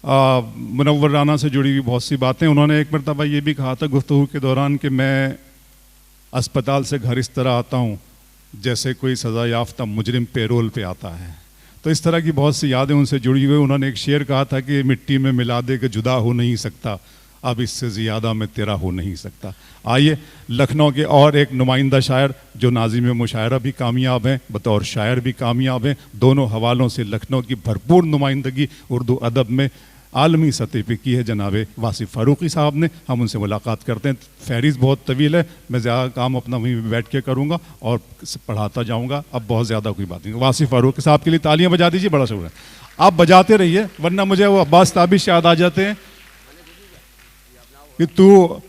मुनव्वर राना से जुड़ी हुई बहुत सी बातें। उन्होंने एक मरतबा ये भी कहा था गुफ्तगू के दौरान कि मैं अस्पताल से घर इस तरह आता हूँ जैसे कोई सज़ा याफ्ता मुजरिम पेरोल पे आता है। तो इस तरह की बहुत सी यादें उनसे जुड़ी हुई। उन्होंने एक शेर कहा था कि मिट्टी में मिला दे के जुदा हो नहीं सकता, अब इससे ज़्यादा मैं तेरा हो नहीं सकता। आइए लखनऊ के और एक नुमाइंदा शायर जो नाज़िम मुशायरा भी कामयाब हैं, बतौर शायर भी कामयाब हैं, दोनों हवालों से लखनऊ की भरपूर नुमाइंदगी उर्दू अदब में आलमी सतह पे की है जनाब वासिफ़ फ़ारूक़ी साहब ने। हम उनसे मुलाकात करते हैं। फहरिस्त बहुत तवील है, मैं ज़्यादा काम अपना वहीं बैठ के करूँगा और पढ़ाता जाऊँगा। अब बहुत ज़्यादा कोई बात नहीं। वासिफ़ फ़ारूक़ी साहब के लिए तालियाँ बजा दीजिए, बड़ा शुक्रिया। आप बजाते रहिए वरना मुझे वो अब्बास ताबिश याद आ जाते हैं कि तू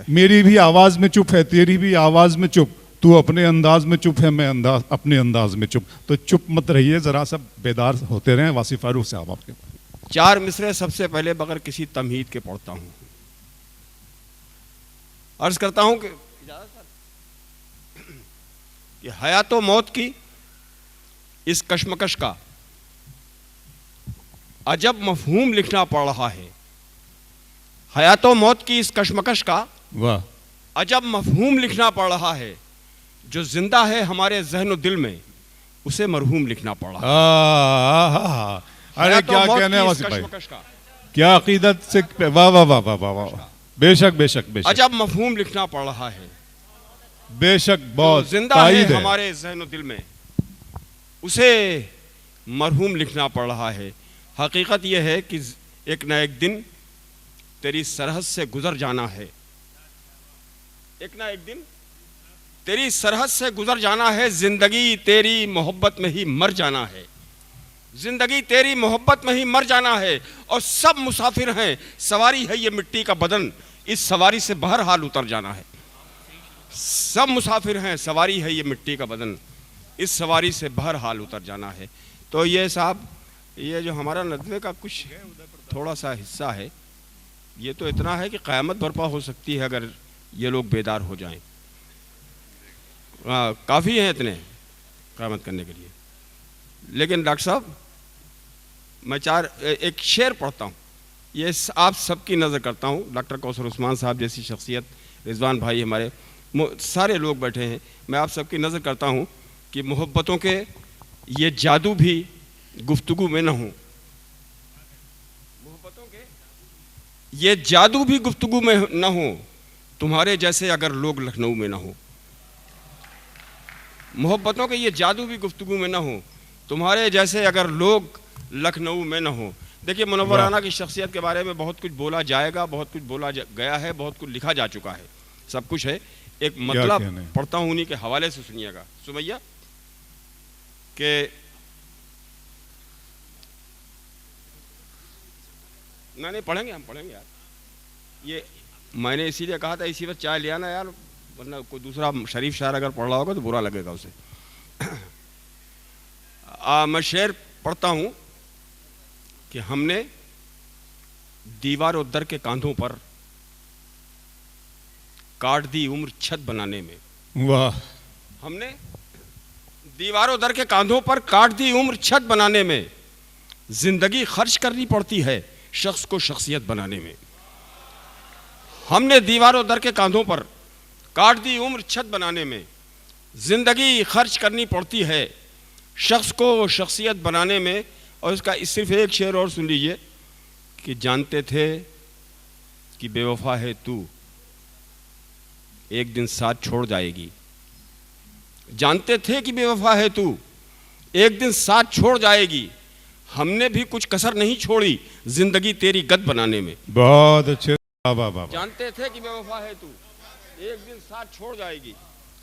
मेरी भी आवाज़ में चुप है, तेरी भी आवाज़ में चुप, तू अपने अंदाज में चुप है, मैं अपने अंदाज में चुप। तो चुप मत रहिए, ज़रा सा बेदार होते रहें। वासिफ़ फ़ारूक़ साहब आपके पास 4 मिसरे सबसे पहले बगैर किसी तमहीद के पढ़ता हूं। अर्ज करता हूं कि हयात व मौत की इस कशमकश का अजब मफहूम लिखना पड़ रहा है। हयात व मौत की इस कशमकश का वाह अजब मफहूम लिखना पड़ रहा है। जो जिंदा है हमारे जहन दिल में उसे मरहूम लिखना पड़ रहा है। अरे क्या कहने हैं वासिफ़ भाई, क्या अकीदत से, वाह वाह वाह वाह वाह वाह, बेशक बेशक बेशक अजब मफहूम लिखना पड़ रहा है। बेशक बहुत जिंदा है हमारे ज़हन दिल में उसे मरहूम लिखना पड़ रहा है। हकीकत यह है कि एक न एक दिन तेरी सरहद से गुजर जाना है। एक ना एक दिन तेरी सरहद से गुजर जाना है। जिंदगी तेरी मोहब्बत में ही मर जाना है। जिंदगी तेरी मोहब्बत में ही मर जाना है। और सब मुसाफिर हैं, सवारी है ये मिट्टी का बदन, इस सवारी से बहरहाल उतर जाना है। सब मुसाफिर हैं, सवारी है ये मिट्टी का बदन, इस सवारी से बहरहाल उतर जाना है। तो ये साहब, ये जो हमारा नज़्मे का कुछ थोड़ा सा हिस्सा है, ये तो इतना है कि क़यामत बर्पा हो सकती है अगर ये लोग बेदार हो जाएं। काफ़ी हैं इतने क़यामत करने के लिए। लेकिन डॉक्टर साहब, मैं एक शेर पढ़ता हूँ, ये आप सबकी नज़र करता हूँ। डॉक्टर कौसर उस्मान साहब जैसी शख्सियत, रिजवान भाई, हमारे सारे लोग बैठे हैं, मैं आप सबकी नज़र करता हूँ कि मोहब्बतों के ये जादू भी गुफ्तगू में न हो। मोहब्बतों के ये जादू भी गुफ्तगू में न हो, तुम्हारे जैसे अगर लोग लखनऊ में न हो। मोहब्बतों के ये जादू भी गुफ्तगू में न हो, तुम्हारे जैसे अगर लोग लखनऊ में न हो। देखिए, मुनव्वर राना की शख्सियत के बारे में बहुत कुछ बोला जाएगा, बहुत कुछ बोला गया है, बहुत कुछ लिखा जा चुका है, सब कुछ है। एक मतलब पढ़ता हूँ उन्हीं के हवाले से, सुनिएगा। सुमैया के नहीं पढ़ेंगे, हम पढ़ेंगे यार। ये मैंने इसीलिए कहा था, इसी वक्त चाय लिया ना यार, वरना कोई दूसरा शरीफ शायर अगर पढ़ रहा होगा तो बुरा लगेगा उसे। मैं शेर पढ़ता हूँ कि हमने दीवार और दर के कांधों पर काट दी उम्र छत बनाने में। वाह। हमने दीवारों दर के कांधों पर काट दी उम्र छत बनाने में। जिंदगी खर्च करनी पड़ती है शख्स को शख्सियत बनाने में। हमने दीवारों दर के कांधों पर काट दी उम्र छत बनाने में। जिंदगी खर्च करनी पड़ती है शख्स को शख्सियत बनाने में। और इसका सिर्फ एक शेर और सुन लीजिए कि जानते थे कि बेवफा है तू, एक दिन साथ छोड़ जाएगी। जानते थे कि बेवफा है तू, एक दिन साथ छोड़ जाएगी। हमने भी कुछ कसर नहीं छोड़ी जिंदगी तेरी गद बनाने में। बहुत अच्छे। जानते थे कि बेवफा है तू, एक दिन साथ छोड़ जाएगी।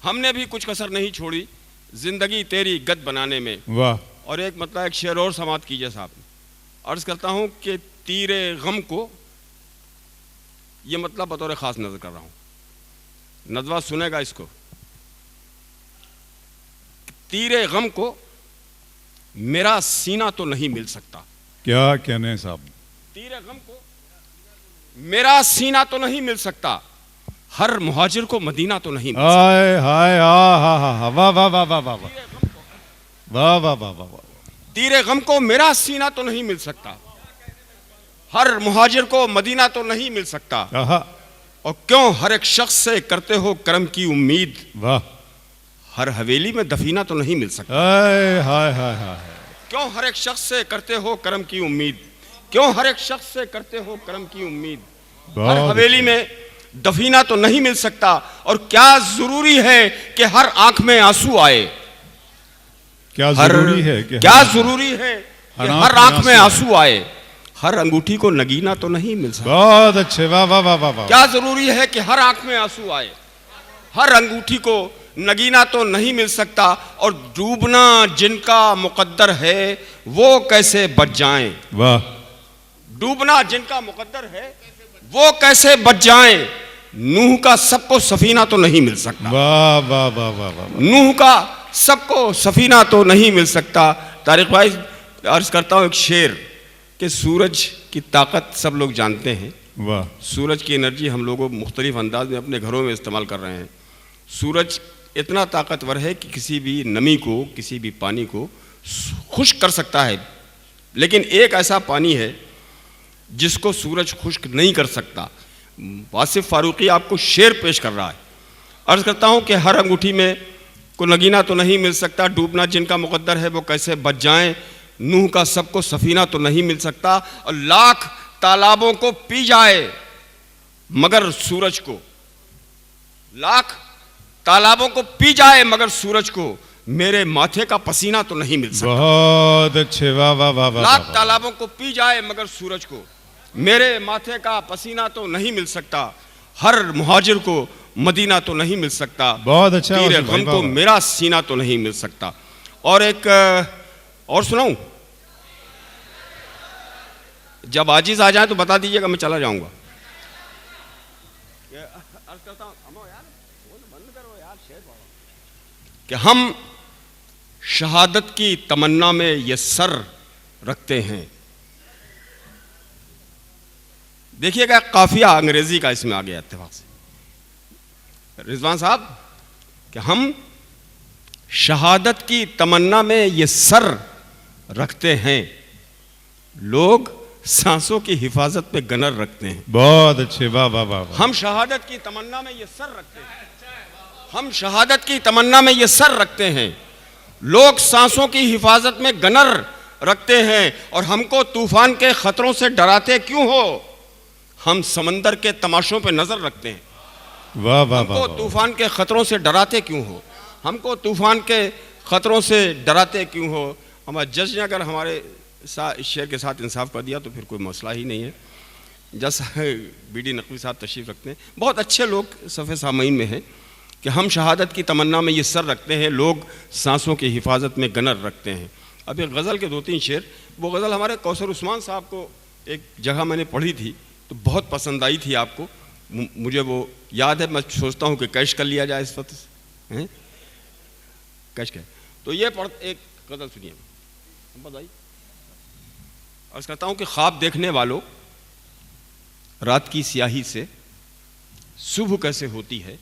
हमने भी कुछ कसर नहीं छोड़ी जिंदगी तेरी गद बनाने में। वाह। और एक मतलब एक शेर और समाप्त कीजिए साहब। अर्ज करता हूं कि तीरे गम को, ये मतलब बतौर खास नजर कर रहा हूं, नजवा सुनेगा इसको। तीरे गम को मेरा सीना तो नहीं मिल सकता। क्या कहने साहब। तीरे गम को मेरा सीना तो नहीं मिल सकता, हर मुहाजिर को मदीना तो नहीं मिल सकता। हाय हाय वाह वाह वाह वाह वाह वाह वाह वाह वाह वाह। तीरे गम को मेरा सीना तो नहीं मिल सकता, हर मुहाजिर को मदीना तो नहीं मिल सकता, आहा, और क्यों हर एक शख्स से करते हो करम की उम्मीद, वाह, हर हवेली में दफीना तो नहीं मिल सकता। हाय हाय हाय हाय, क्यों हर एक शख्स से करते हो करम की उम्मीद, क्यों हर एक शख्स से करते हो करम की उम्मीद, हर बहुत हवेली में दफीना तो नहीं मिल सकता। और क्या जरूरी है कि हर आंख में आंसू आए, क्या जरूरी है कि क्या जरूरी है कि हर आंख में आंसू आए, हर अंगूठी को नगीना तो नहीं मिल सकता। बहुत अच्छे, वाह वाह वाह वाह वाह, क्या जरूरी है कि हर आंख में आंसू आए, हर अंगूठी को नगीना तो नहीं मिल सकता। और डूबना जिनका मुकद्दर है वो कैसे बच जाएं, वाह, डूबना जिनका मुकद्दर है वो कैसे बच जाएं, नूह का सबको सफीना तो नहीं मिल सकता, वाह वाह वाह वाह वाह, नूह का सबको सफीना तो नहीं मिल सकता। तारिक भाई अर्ज करता हूं एक शेर कि सूरज की ताकत सब लोग जानते हैं, वाह, सूरज की एनर्जी हम लोगों मुख्तलिफ अंदाज में अपने घरों में इस्तेमाल कर रहे हैं। सूरज इतना ताकतवर है कि किसी भी नमी को, किसी भी पानी को खुश्क कर सकता है, लेकिन एक ऐसा पानी है जिसको सूरज खुश्क नहीं कर सकता। वासिफ फारूकी आपको शेर पेश कर रहा है। अर्ज करता हूं कि हर अंगूठी में को नगीना तो नहीं मिल सकता, डूबना जिनका मुकद्दर है वो कैसे बच जाएं, नूह का सबको सफीना तो नहीं मिल सकता। और लाख तालाबों को पी जाए मगर सूरज को, लाख तालाबों को पी जाए मगर सूरज को मेरे माथे का पसीना तो नहीं मिल सकता। बहुत अच्छे, वाह वाह वाह वाह, लाख तालाबों को पी जाए मगर सूरज को मेरे माथे का पसीना तो नहीं मिल सकता। हर मुहाजिर को मदीना तो नहीं मिल सकता। बहुत अच्छा, तीर गम को मेरा सीना तो नहीं मिल सकता। और एक और सुनाऊं, जब आजिज आ जाए तो बता दीजिएगा, मैं चला जाऊंगा। कि हम शहादत की तमन्ना में ये सर रखते हैं। देखिएगा काफिया अंग्रेजी का इसमें आ गया इत्तेफाक से रिजवान साहब, कि हम शहादत की तमन्ना में ये सर रखते हैं, लोग सांसों की हिफाजत में गनर रखते हैं। बहुत अच्छे, वाह वाह वाह, हम शहादत की तमन्ना में ये सर रखते हैं, हम शहादत की तमन्ना में ये सर रखते हैं, लोग सांसों की हिफाजत में गनर रखते हैं। और हमको तूफान के खतरों से डराते क्यों हो, हम समंदर के तमाशों पे नजर रखते हैं। वाह वाह वाह, हमको तूफान के खतरों से डराते क्यों हो, हमको तूफान के खतरों से डराते क्यों हो। हमारे जज ने अगर हमारे इस शेर के साथ इंसाफ कर दिया तो फिर कोई मसला ही नहीं है। जैसा बीडी नकवी साहब तशरीफ रखते हैं, बहुत अच्छे लोग सफ़े सामीन में हैं, कि हम शहादत की तमन्ना में ये सर रखते हैं, लोग सांसों की हिफाजत में गनर रखते हैं। अब एक गज़ल के 2-3 शेर, वो गज़ल हमारे कौसर उस्मान साहब को एक जगह मैंने पढ़ी थी तो बहुत पसंद आई थी आपको, मुझे वो याद है। मैं सोचता हूँ कि कैश कर लिया जाए इस वक्त, हैं कैश कर। तो ये पढ़ एक गज़ल सुनिए, बताइए। अर्ज़ करता हूँ कि ख्वाब देखने वालों, रात की स्याही से सुबह कैसे होती है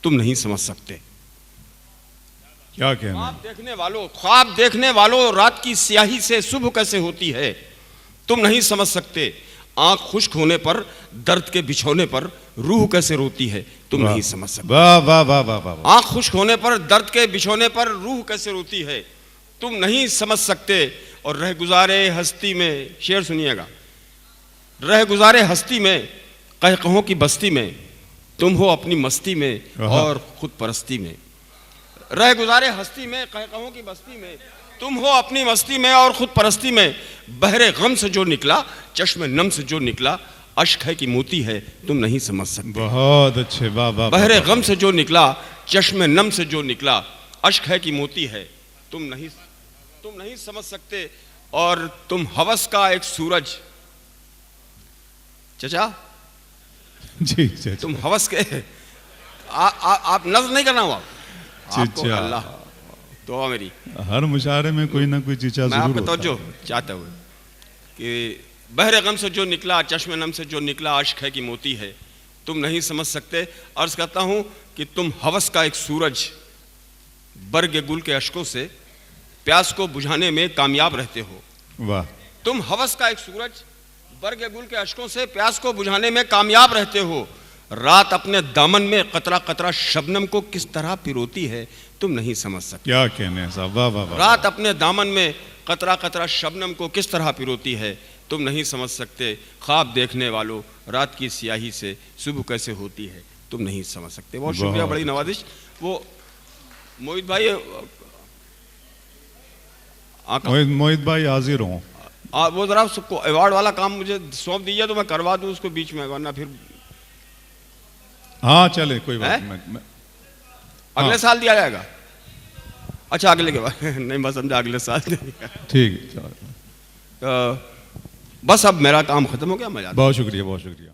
तुम नहीं समझ सकते। क्या कहना, ख्वाब देखने वालों, ख्वाब देखने वालों, रात की स्याही से सुबह कैसे होती है तुम नहीं समझ सकते। आंख खुश्क होने पर, दर्द के बिछोने पर रूह कैसे रोती है तुम नहीं समझ सकते। वाह वाह वाह वाह वाह, आंख खुश्क होने पर, दर्द के बिछोने पर रूह कैसे रोती है तुम नहीं समझ सकते। और रह गुजारे हस्ती में, शेर सुनिएगा, रह गुजारे हस्ती में, कहकहों की बस्ती में, तुम हो अपनी मस्ती में और खुद परस्ती में। रह गुजारे हस्ती में, कहकहों की बस्ती में, तुम हो अपनी मस्ती में और खुद परस्ती में। बहरे गम से जो निकला, चश्मे नम से जो निकला, अश्क है कि मोती है तुम नहीं समझ सकते। बहुत अच्छे, वाह वाह। बहरे गम से जो निकला, चश्मे नम से जो निकला, अश्क है कि मोती है तुम नहीं समझ सकते। और तुम हवस का एक सूरज, चचा जी जी, तुम हवस के आप नजर नहीं करना हुआ आपको, अल्लाह दुआ मेरी, हर मुशारे में कोई ना कोई चीचा मैं जरूर आपको होता तवज्जो चाहते हुए कि बहरे गम से जो निकला, चश्मे नम से जो निकला, आशिक है कि मोती है तुम नहीं समझ सकते। अर्ज करता हूं कि तुम हवस का एक सूरज, बर्ग गुल के अश्कों से प्यास को बुझाने में कामयाब रहते हो। वाह, तुम हवस का एक सूरज, बर्ग गुल के अश्कों से प्यास को बुझाने में कामयाब रहते हो। रात अपने दामन में कतरा कतरा शबनम को किस तरह पिरोती है तुम नहीं समझ सकते। क्या कहने हैं साहब, वाह वाह वाह। रात अपने दामन में कतरा कतरा शबनम को किस तरह पिरोती है तुम नहीं समझ सकते। ख्वाब देखने वालों, रात की स्याही से सुबह कैसे होती है तुम नहीं समझ सकते। बहुत शुक्रिया, बड़ी नवाजिश। वो मोहित भाई, मोहित भाई हाजिर हूँ। वो जरा सबको अवार्ड वाला काम मुझे सौंप दीजिए तो मैं करवा दूं उसको बीच में, वरना फिर। हाँ चले, कोई बात नहीं। अगले साल दिया जाएगा। अच्छा, अगले के बाद नहीं, बस समझा अगले साल देगा। ठीक है, बस अब मेरा काम खत्म हो गया, मैं जाता हूं। बहुत शुक्रिया, बहुत शुक्रिया।